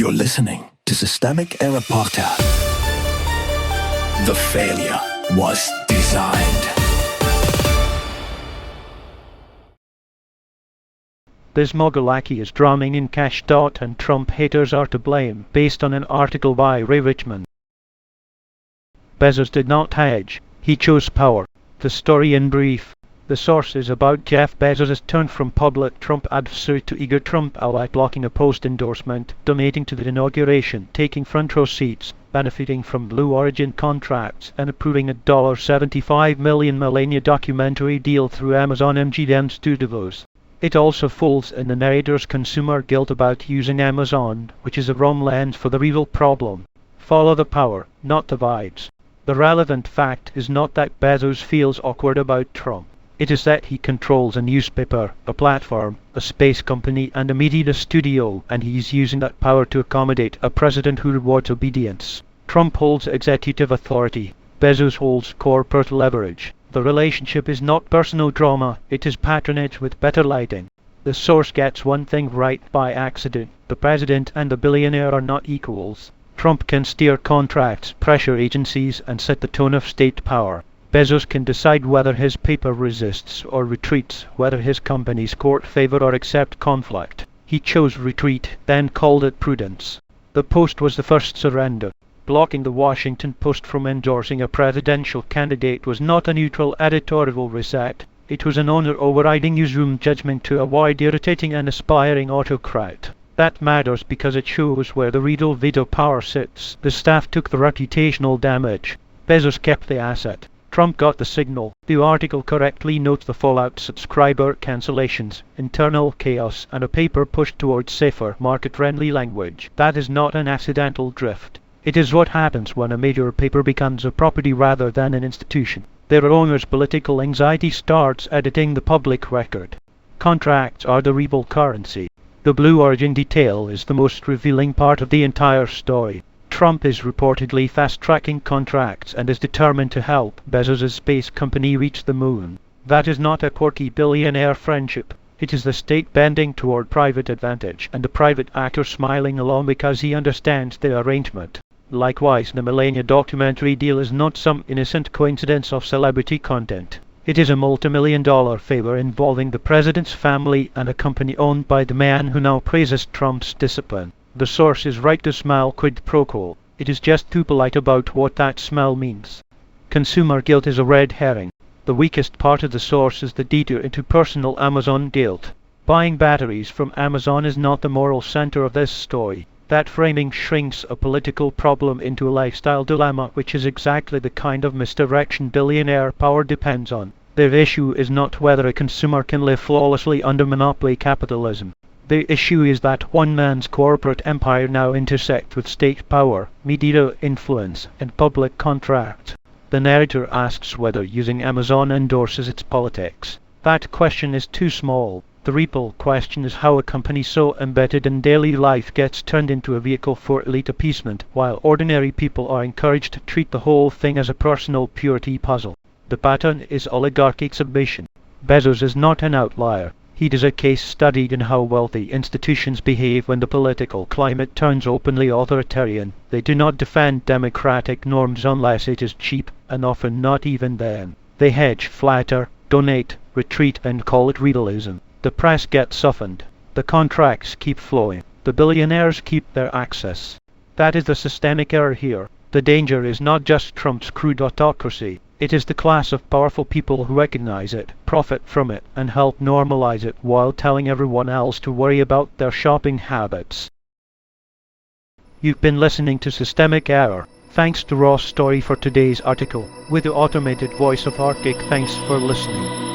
You're listening to Systemic Error Podcast. The failure was designed. This MAGA lackey is drowning in cash. And Trump haters are to blame, based on an article by Ray Richmond. Bezos did not hedge, he chose power. The story in brief. The source is about Jeff Bezos' turn from public Trump adversary to eager Trump ally, blocking a post endorsement, donating to the inauguration, taking front row seats, benefiting from Blue Origin contracts, and approving a $75 million Melania documentary deal through Amazon MGM Studios. It also falls in the narrator's consumer guilt about using Amazon, which is a wrong lens for the real problem. Follow the power, not divides. The relevant fact is not that Bezos feels awkward about Trump. It is that he controls a newspaper, a platform, a space company, and a media studio, and he's using that power to accommodate a president who rewards obedience. Trump holds executive authority. Bezos holds corporate leverage. The relationship is not personal drama, it is patronage with better lighting. The source gets one thing right by accident. The president and the billionaire are not equals. Trump can steer contracts, pressure agencies, and set the tone of state power. Bezos can decide whether his paper resists or retreats, whether his companies court favor or accept conflict. He chose retreat, then called it prudence. The Post was the first surrender. Blocking the Washington Post from endorsing a presidential candidate was not a neutral editorial reset. It was an honor overriding newsroom judgment to avoid irritating an aspiring autocrat. That matters because it shows where the real veto power sits. The staff took the reputational damage. Bezos kept the asset. Trump got the signal. The article correctly notes the fallout: subscriber cancellations, internal chaos, and a paper pushed towards safer, market-friendly language. That is not an accidental drift. It is what happens when a major paper becomes a property rather than an institution. Their owner's political anxiety starts editing the public record. Contracts are the real currency. The Blue Origin detail is the most revealing part of the entire story. Trump is reportedly fast-tracking contracts and is determined to help Bezos' space company reach the moon. That is not a quirky billionaire friendship. It is the state bending toward private advantage, and the private actor smiling along because he understands the arrangement. Likewise, the Melania documentary deal is not some innocent coincidence of celebrity content. It is a multi-million-dollar favor involving the president's family and a company owned by the man who now praises Trump's discipline. The source is right to smell quid pro quo. It is just too polite about what that smell means. Consumer guilt is a red herring. The weakest part of the source is the detour into personal Amazon guilt. Buying batteries from Amazon is not the moral center of this story. That framing shrinks a political problem into a lifestyle dilemma, which is exactly the kind of misdirection billionaire power depends on. Their issue is not whether a consumer can live flawlessly under monopoly capitalism. The issue is that one man's corporate empire now intersects with state power, media influence, and public contract. The narrator asks whether using Amazon endorses its politics. That question is too small. The real question is how a company so embedded in daily life gets turned into a vehicle for elite appeasement, while ordinary people are encouraged to treat the whole thing as a personal purity puzzle. The pattern is oligarchic submission. Bezos is not an outlier. He is a case study in how wealthy institutions behave when the political climate turns openly authoritarian. They do not defend democratic norms unless it is cheap, and often not even then. They hedge, flatter, donate, retreat, and call it realism. The press gets softened. The contracts keep flowing. The billionaires keep their access. That is the systemic error here. The danger is not just Trump's crude autocracy. It is the class of powerful people who recognize it, profit from it, and help normalize it while telling everyone else to worry about their shopping habits. You've been listening to Systemic Error. Thanks to Ross Story for today's article. With the automated voice of Arctic, thanks for listening.